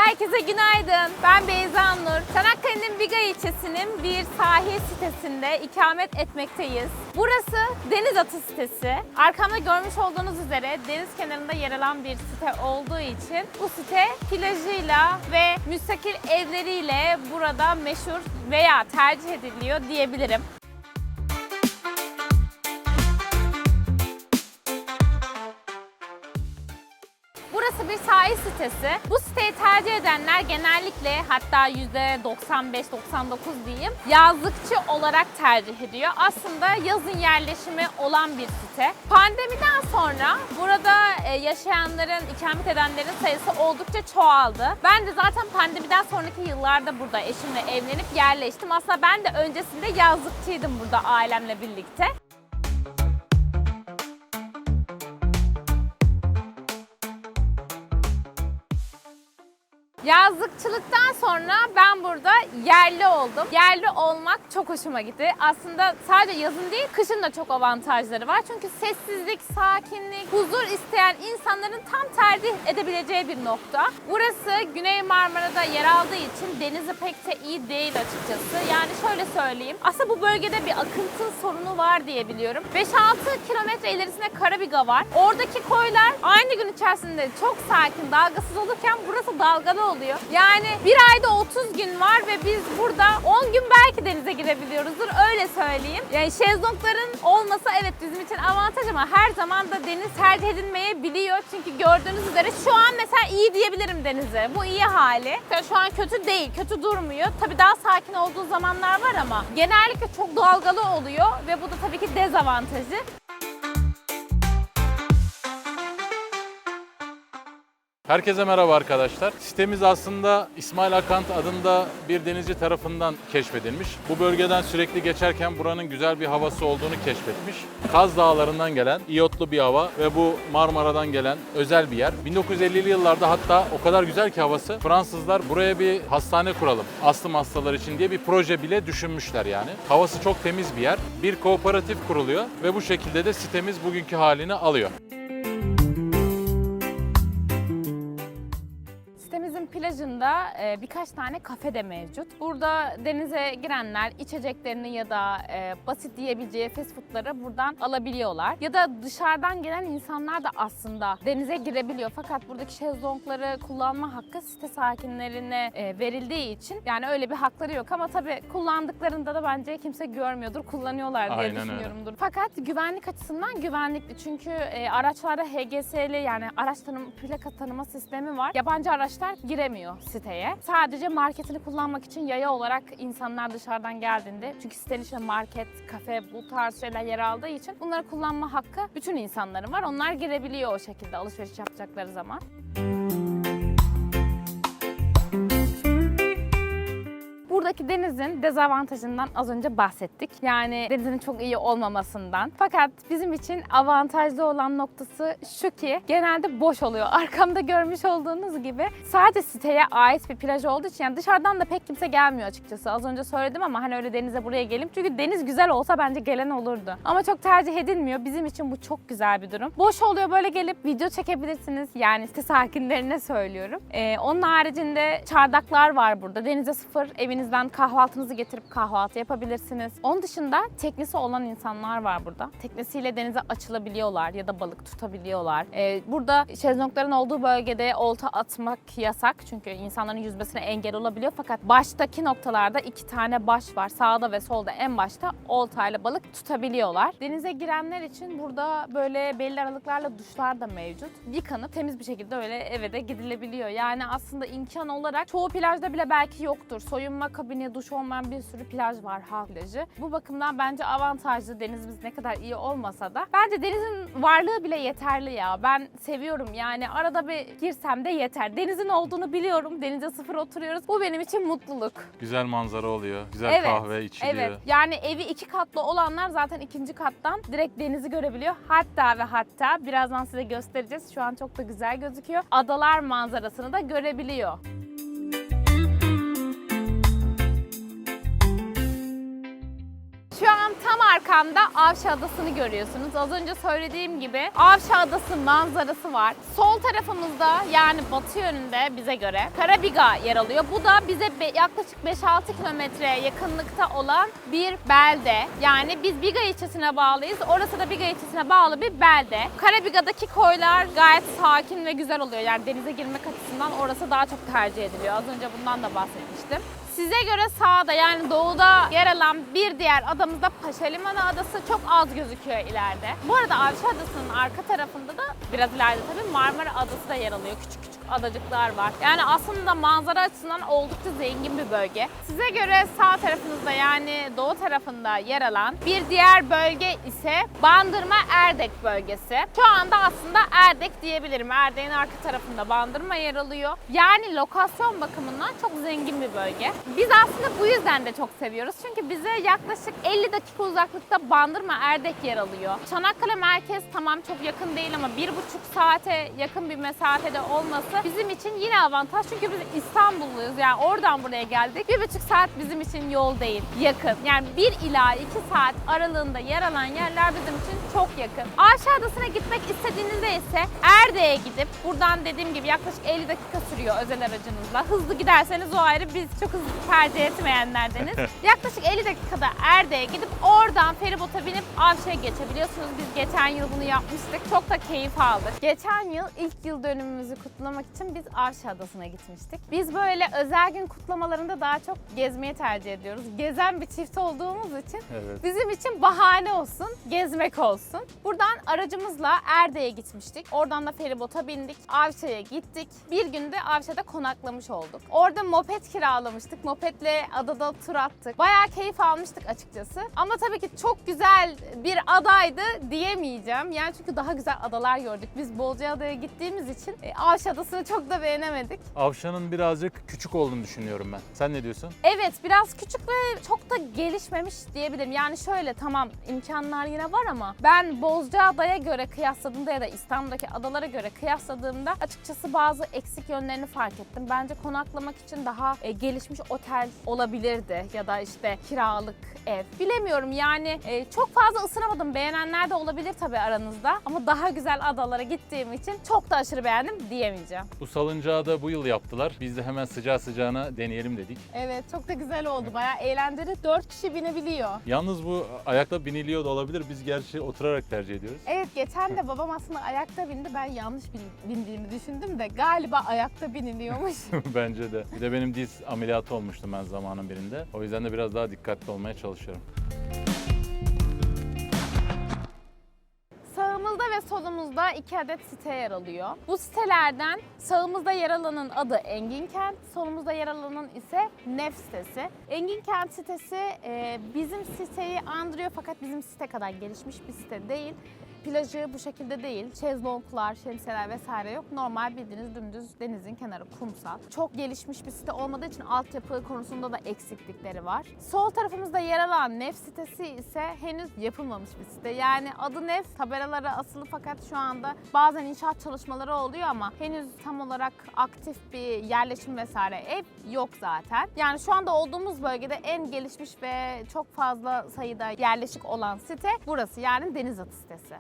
Herkese günaydın. Ben Beyza Nur. Çanakkale'nin Biga ilçesinin bir sahil sitesinde ikamet etmekteyiz. Burası Denizatı sitesi. Arkamda görmüş olduğunuz üzere deniz kenarında yer alan bir site olduğu için bu site plajıyla ve müstakil evleriyle burada meşhur veya tercih ediliyor diyebilirim. Burası bir sahil sitesi. Bu siteyi tercih edenler genellikle, hatta %95-99 diyeyim, yazlıkçı olarak tercih ediyor. Aslında yazın yerleşimi olan bir site. Pandemiden sonra burada yaşayanların, ikamet edenlerin sayısı oldukça çoğaldı. Ben de zaten pandemiden sonraki yıllarda burada eşimle evlenip yerleştim. Aslında ben de öncesinde yazlıkçıydım burada ailemle birlikte. Yazlıkçılıktan sonra ben burada yerli oldum. Yerli olmak çok hoşuma gitti. Aslında sadece yazın değil, kışın da çok avantajları var. Çünkü sessizlik, sakinlik, huzur isteyen insanların tam tercih edebileceği bir nokta. Burası Güney Marmara'da yer aldığı için denizi pek de iyi değil açıkçası. Yani şöyle söyleyeyim, aslında bu bölgede bir akıntı sorunu var diye biliyorum. 5-6 kilometre ilerisinde Karabiga var. Oradaki koylar aynı gün içerisinde çok sakin, dalgasız olurken burası dalgalı oluyor. Yani bir ayda 30 gün var ve biz burada 10 gün belki denize girebiliyoruzdur, öyle söyleyeyim. Yani şezlongların olması evet bizim için avantaj ama her zaman da deniz tercih edilmeyebiliyor. Çünkü gördüğünüz üzere şu an mesela iyi diyebilirim denize. Bu iyi hali. Şu an kötü değil, kötü durmuyor. Tabii daha sakin olduğu zamanlar var ama genellikle çok dalgalı oluyor ve bu da tabii ki dezavantajı. Herkese merhaba arkadaşlar. Sitemiz aslında İsmail Akant adında bir denizci tarafından keşfedilmiş. Bu bölgeden sürekli geçerken buranın güzel bir havası olduğunu keşfetmiş. Kaz Dağları'ndan gelen iyotlu bir hava ve bu Marmara'dan gelen özel bir yer. 1950'li yıllarda hatta o kadar güzel ki havası, Fransızlar buraya bir hastane kuralım astım hastaları için diye bir proje bile düşünmüşler yani. Havası çok temiz bir yer. Bir kooperatif kuruluyor ve bu şekilde de sitemiz bugünkü halini alıyor. Plajında birkaç tane kafe de mevcut. Burada denize girenler içeceklerini ya da basit diyebileceği fast foodları buradan alabiliyorlar. Ya da dışarıdan gelen insanlar da aslında denize girebiliyor. Fakat buradaki şezlongları kullanma hakkı site sakinlerine verildiği için yani öyle bir hakları yok. Ama tabii kullandıklarında da bence kimse görmüyordur, kullanıyorlar diye Aynen düşünüyorumdur. Öyle. Fakat güvenlik açısından güvenlikli. Çünkü araçlarda HGS'li yani araç plaka tanıma sistemi var. Yabancı araçlar giremiyor siteye. Sadece marketini kullanmak için yaya olarak insanlar dışarıdan geldiğinde, çünkü sitenin içinde market, kafe bu tarz şeyler yer aldığı için bunları kullanma hakkı bütün insanların var. Onlar girebiliyor o şekilde alışveriş yapacakları zaman. Buradaki denizin dezavantajından az önce bahsettik. Yani denizin çok iyi olmamasından. Fakat bizim için avantajlı olan noktası şu ki genelde boş oluyor. Arkamda görmüş olduğunuz gibi sadece siteye ait bir plaj olduğu için yani dışarıdan da pek kimse gelmiyor açıkçası. Az önce söyledim ama hani öyle denize buraya gelin. Çünkü deniz güzel olsa bence gelen olurdu. Ama çok tercih edilmiyor. Bizim için bu çok güzel bir durum. Boş oluyor, böyle gelip video çekebilirsiniz. Yani site sakinlerine söylüyorum. Onun haricinde çardaklar var burada. Denize sıfır, evinizden kahvaltınızı getirip kahvaltı yapabilirsiniz. Onun dışında teknesi olan insanlar var burada. Teknesiyle denize açılabiliyorlar ya da balık tutabiliyorlar. Burada şezlongların olduğu bölgede olta atmak yasak. Çünkü insanların yüzmesine engel olabiliyor. Fakat baştaki noktalarda 2 tane baş var. Sağda ve solda en başta oltayla balık tutabiliyorlar. Denize girenler için burada böyle belli aralıklarla duşlar da mevcut. Yıkanıp temiz bir şekilde öyle eve de gidilebiliyor. Yani aslında imkan olarak çoğu plajda bile belki yoktur. Soyunma kabini, duş olmayan bir sürü plaj var, halk plajı. Bu bakımdan bence avantajlı. Denizimiz ne kadar iyi olmasa da bence denizin varlığı bile yeterli ya. Ben seviyorum yani, arada bir girsem de yeter. Denizin olduğunu biliyorum. Denize sıfır oturuyoruz. Bu benim için mutluluk. Güzel manzara oluyor. Güzel kahve içiliyor. Evet. Yani evi 2 katlı olanlar zaten 2. kattan direkt denizi görebiliyor. Hatta ve hatta birazdan size göstereceğiz. Şu an çok da güzel gözüküyor. Adalar manzarasını da görebiliyor. Şu an tam arkamda Avşa Adası'nı görüyorsunuz. Az önce söylediğim gibi Avşa Adası manzarası var. Sol tarafımızda yani batı yönünde bize göre Karabiga yer alıyor. Bu da bize yaklaşık 5-6 kilometre yakınlıkta olan bir belde. Yani biz Biga ilçesine bağlıyız. Orası da Biga ilçesine bağlı bir belde. Karabiga'daki koylar gayet sakin ve güzel oluyor. Yani denize girmek açısından orası daha çok tercih ediliyor. Az önce bundan da bahsetmiştim. Size göre sağda yani doğuda yer alan bir diğer adamızda Paşalimanı Adası çok az gözüküyor ileride. Bu arada Avşa Adası'nın arka tarafında da biraz ileride tabii Marmara Adası da yer alıyor. Küçük küçük adacıklar var. Yani aslında manzara açısından oldukça zengin bir bölge. Size göre sağ tarafınızda yani doğu tarafında yer alan bir diğer bölge ise Bandırma Erdek bölgesi. Şu anda aslında Erdek diyebilirim. Erdek'in arka tarafında Bandırma yer alıyor. Yani lokasyon bakımından çok zengin bir bölge. Biz aslında bu yüzden de çok seviyoruz. Çünkü bize yaklaşık 50 dakika uzaklıkta Bandırma Erdek yer alıyor. Çanakkale merkez tamam çok yakın değil ama 1,5 saate yakın bir mesafede olması bizim için yine avantaj. Çünkü biz İstanbulluyuz. Yani oradan buraya geldik. 1,5 saat bizim için yol değil, yakın. Yani 1 ila 2 saat aralığında yer alan yerler bizim için çok yakın. Avşa Adası'na gitmek istediğinizde ise Erdek'e gidip buradan dediğim gibi yaklaşık 50 dakika sürüyor özel aracınızla. Hızlı giderseniz o ayrı, biz çok hızlı tercih etmeyenlerdeniz. Yaklaşık 50 dakikada Erdek'e gidip oradan feribota binip Avşa'ya geçebiliyorsunuz. Biz geçen yıl bunu yapmıştık. Çok da keyif aldık. Geçen yıl ilk yıl dönümümüzü kutlamak için biz Avşa Adası'na gitmiştik. Biz böyle özel gün kutlamalarında daha çok gezmeyi tercih ediyoruz. Gezen bir çift olduğumuz için bizim için bahane olsun, gezmek olsun. Buradan aracımızla Erdek'e gitmiştik. Oradan da feribota bindik. Avşa'ya gittik. Bir günde Avşa'da konaklamış olduk. Orada moped kiralamıştık. Mopedle adada tur attık. Bayağı keyif almıştık açıkçası. Ama tabii ki çok güzel bir adaydı diyemeyeceğim. Yani çünkü daha güzel adalar gördük. Biz Bozcaada'ya gittiğimiz için Avşa Adası'nı çok da beğenemedik. Avşa'nın birazcık küçük olduğunu düşünüyorum ben. Sen ne diyorsun? Evet, biraz küçük ve çok da gelişmemiş diyebilirim. Yani şöyle tamam imkanlar yine var ama ben Bozcaada'ya göre kıyasladığımda ya da İstanbul'daki adalara göre kıyasladığımda açıkçası bazı eksik yönlerini fark ettim. Bence konaklamak için daha gelişmiş otel olabilirdi ya da işte kiralık ev. Bilemiyorum yani çok fazla ısınamadım. Beğenenler de olabilir tabii aranızda ama daha güzel adalara gittiğim için çok da aşırı beğendim diyemeyeceğim. Bu salıncağı da bu yıl yaptılar. Biz de hemen sıcağı sıcağına deneyelim dedik. Evet, çok da güzel oldu. Bayağı eğlenceli. 4 kişi binebiliyor. Yalnız bu ayakta biniliyor da olabilir. Biz gerçi oturarak tercih ediyoruz. Evet, geçen de babam aslında ayakta bindi. Ben yanlış bindiğimi düşündüm de galiba ayakta biniliyormuş. Bence de. Bir de benim diz ameliyatı olmuştum ben zamanın birinde. O yüzden de biraz daha dikkatli olmaya çalışıyorum. Sağımızda ve solumuzda 2 adet site yer alıyor. Bu sitelerden sağımızda yer alanın adı Engin Kent, solumuzda yer alanın ise Nef sitesi. Engin Kent sitesi bizim siteyi andırıyor fakat bizim site kadar gelişmiş bir site değil. Plajı bu şekilde değil. Şezlonglar, şemsiyeler vesaire yok. Normal bildiğiniz dümdüz denizin kenarı, kumsal. Çok gelişmiş bir site olmadığı için altyapı konusunda da eksiklikleri var. Sol tarafımızda yer alan Nef sitesi ise henüz yapılmamış bir site. Yani adı Nef, tabelalara asılı fakat şu anda bazen inşaat çalışmaları oluyor ama henüz tam olarak aktif bir yerleşim vesaire ev yok zaten. Yani şu anda olduğumuz bölgede en gelişmiş ve çok fazla sayıda yerleşik olan site burası, yani Denizatı sitesi.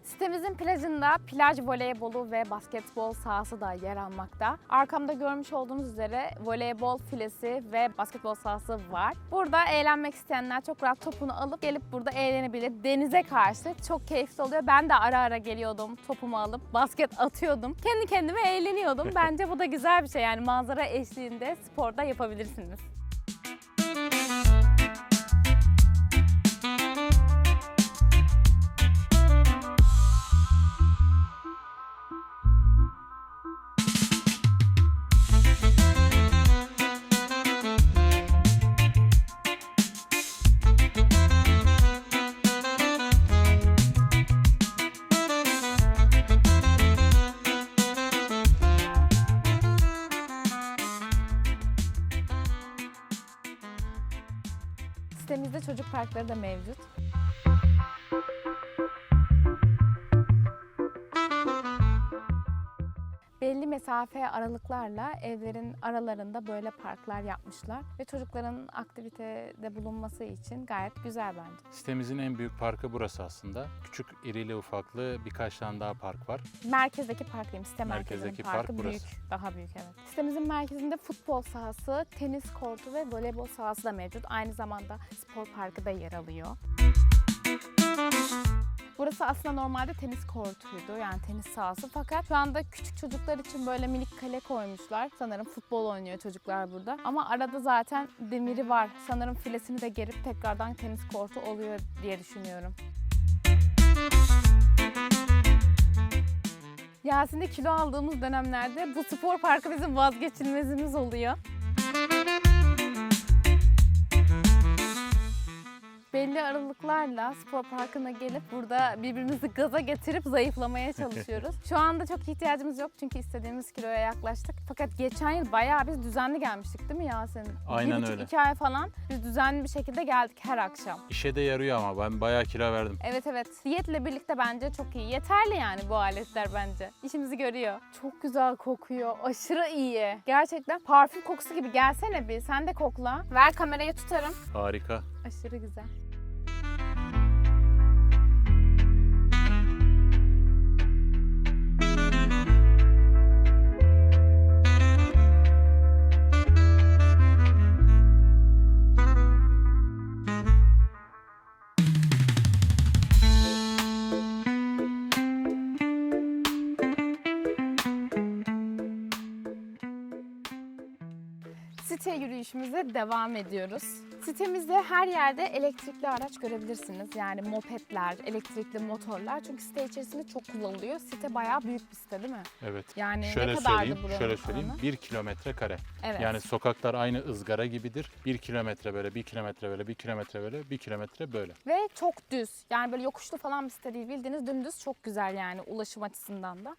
Sitemizin plajında plaj voleybolu ve basketbol sahası da yer almakta. Arkamda görmüş olduğunuz üzere voleybol filesi ve basketbol sahası var. Burada eğlenmek isteyenler çok rahat topunu alıp gelip burada eğlenebilir. Denize karşı çok keyifli oluyor. Ben de ara ara geliyordum, topumu alıp basket atıyordum. Kendi kendime eğleniyordum. Bence bu da güzel bir şey, yani manzara eşliğinde sporda yapabilirsiniz. Sitemizde çocuk parkları da mevcut. Belli mesafe aralıklarla evlerin aralarında böyle parklar yapmışlar ve çocukların aktivitede bulunması için gayet güzel bence. Sitemizin en büyük parkı burası aslında. Küçük, irili ufaklı birkaç tane daha park var. Merkezdeki park diyeyim, site Merkezdeki merkezinin park parkı burası. büyük, daha büyük evet. Sitemizin merkezinde futbol sahası, tenis kortu ve voleybol sahası da mevcut. Aynı zamanda spor parkı da yer alıyor. Burası aslında normalde tenis kortuydu, yani tenis sahası, fakat şu anda küçük çocuklar için böyle minik kale koymuşlar. Sanırım futbol oynuyor çocuklar burada. Ama arada zaten demiri var. Sanırım filesini de gerip tekrardan tenis kortu oluyor diye düşünüyorum. Yasin'de kilo aldığımız dönemlerde bu spor parkı bizim vazgeçilmezimiz oluyor. Belli aralıklarla spor parkına gelip burada birbirimizi gaza getirip zayıflamaya çalışıyoruz. Şu anda çok ihtiyacımız yok çünkü istediğimiz kiloya yaklaştık. Fakat geçen yıl bayağı biz düzenli gelmiştik değil mi Yasin? Aynen 1,5-2 öyle. ay falan biz düzenli bir şekilde geldik her akşam. İşe de yarıyor ama ben bayağı kilo verdim. Evet. Diyetle birlikte bence çok iyi. Yeterli yani bu aletler bence. İşimizi görüyor. Çok güzel kokuyor. Aşırı iyi. Gerçekten parfüm kokusu gibi. Gelsene bir. Sen de kokla. Ver kamerayı tutarım. Harika. Aşırı güzel. Site yürüyüşümüze devam ediyoruz. Sitemizde her yerde elektrikli araç görebilirsiniz. Yani mopedler, elektrikli motorlar. Çünkü site içerisinde çok kullanılıyor. Site bayağı büyük bir site değil mi? Evet. Yani ne Şöyle kadardı söyleyeyim, buranın şöyle söyleyeyim. alanı? 1 kilometre kare. Evet. Yani sokaklar aynı ızgara gibidir. 1 kilometre böyle, 1 kilometre böyle, 1 kilometre böyle, 1 kilometre böyle. Ve çok düz. Yani böyle yokuşlu falan bir site değil. Bildiğiniz dümdüz, çok güzel yani ulaşım açısından da.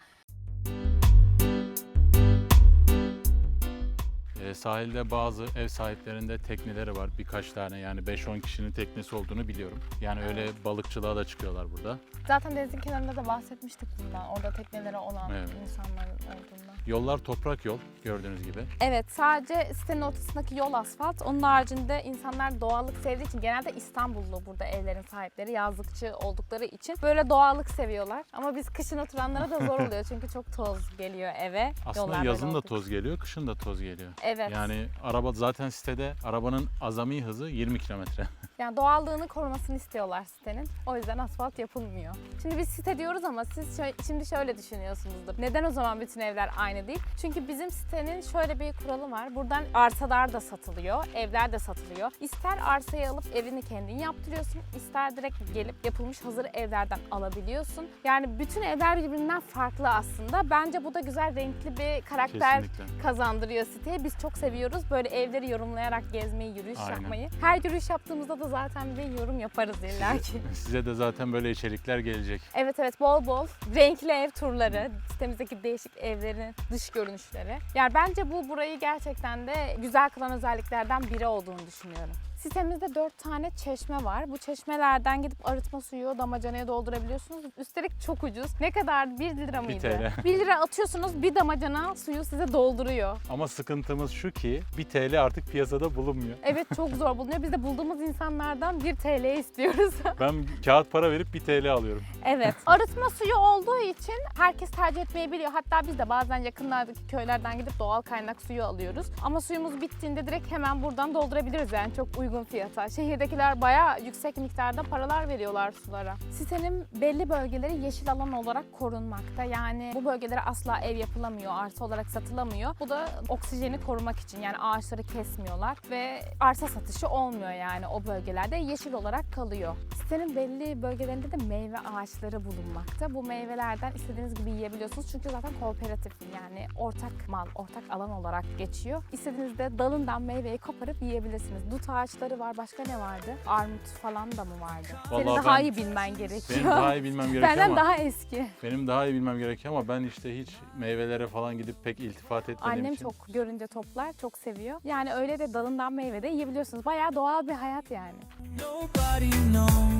Sahilde bazı ev sahiplerinde tekneleri var. Birkaç tane, yani 5-10 kişinin teknesi olduğunu biliyorum. Yani öyle balıkçılığa da çıkıyorlar burada. Zaten denizin kenarında da bahsetmiştik bundan. Orada tekneleri olan Evet. insanların olduğundan. Yollar toprak yol gördüğünüz gibi. Evet, sadece sitenin ortasındaki yol asfalt. Onun haricinde insanlar doğallık sevdiği için, genelde İstanbullu burada evlerin sahipleri, yazlıkçı oldukları için böyle doğallık seviyorlar. Ama biz kışın oturanlara da zor oluyor çünkü çok toz geliyor eve. Aslında Yollar böyle yazın da olduğu toz geliyor, kışın da toz geliyor. Evet. Yani araba zaten sitede, arabanın azami hızı 20 kilometre. Yani doğallığını korumasını istiyorlar sitenin. O yüzden asfalt yapılmıyor. Şimdi biz site diyoruz ama siz şimdi şöyle düşünüyorsunuzdur. Neden o zaman bütün evler aynı değil? Çünkü bizim sitenin şöyle bir kuralı var. Buradan arsalar da satılıyor, evler de satılıyor. İster arsayı alıp evini kendin yaptırıyorsun, ister direkt gelip yapılmış hazır evlerden alabiliyorsun. Yani bütün evler birbirinden farklı aslında. Bence bu da güzel, renkli bir karakter Kesinlikle. kazandırıyor siteye. Biz çok seviyoruz böyle evleri yorumlayarak gezmeyi, yürüyüş Aynen. yapmayı. Her yürüyüş yaptığımızda da zaten bir yorum yaparız illa ki. Size de zaten böyle içerikler gelecek. Evet, bol bol renkli ev turları, sitemizdeki değişik evlerin dış görünüşleri. Yani bence bu burayı gerçekten de güzel kılan özelliklerden biri olduğunu düşünüyorum. Sitemizde 4 tane çeşme var. Bu çeşmelerden gidip arıtma suyu damacanaya doldurabiliyorsunuz. Üstelik çok ucuz. Ne kadar? 1 lira mıydı? 1 TL. 1 lira atıyorsunuz, bir damacana suyu size dolduruyor. Ama sıkıntımız şu ki 1 TL artık piyasada bulunmuyor. Evet, çok zor bulunuyor. Biz de bulduğumuz insanlardan 1 TL istiyoruz. Ben kağıt para verip 1 TL alıyorum. Evet. Arıtma suyu olduğu için herkes tercih etmeyebiliyor. Hatta biz de bazen yakınlardaki köylerden gidip doğal kaynak suyu alıyoruz. Ama suyumuz bittiğinde direkt hemen buradan doldurabiliriz yani çok uygun fiyata. Şehirdekiler bayağı yüksek miktarda paralar veriyorlar sulara. Sitenin belli bölgeleri yeşil alan olarak korunmakta. Yani bu bölgelere asla ev yapılamıyor, arsa olarak satılamıyor. Bu da oksijeni korumak için, yani ağaçları kesmiyorlar ve arsa satışı olmuyor yani o bölgelerde, yeşil olarak kalıyor. Sitenin belli bölgelerinde de meyve ağaçları bulunmakta. Bu meyvelerden istediğiniz gibi yiyebiliyorsunuz çünkü zaten kooperatif, yani ortak mal, ortak alan olarak geçiyor. İstediğinizde dalından meyveyi koparıp yiyebilirsiniz. Dut ağaçları var, başka ne vardı? Armut falan da mı vardı? Senin Vallahi daha ben- iyi bilmen gerekiyor. Benim daha iyi bilmem gerekiyor Senden ama daha eski. benim daha iyi bilmem gerekiyor ama ben işte hiç meyvelere falan gidip pek iltifat etmediğim Annem için. çok görünce toplar, çok seviyor. Yani öyle de dalından meyve de yiyebiliyorsunuz. Bayağı doğal bir hayat yani. Nobody knows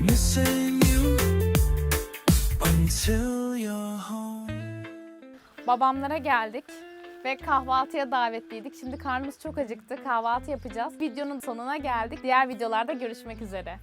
missing you until you're home. Babamlara geldik ve kahvaltıya davetliydik. Şimdi karnımız çok acıktı. Kahvaltı yapacağız. Videonun sonuna geldik. Diğer videolarda görüşmek üzere.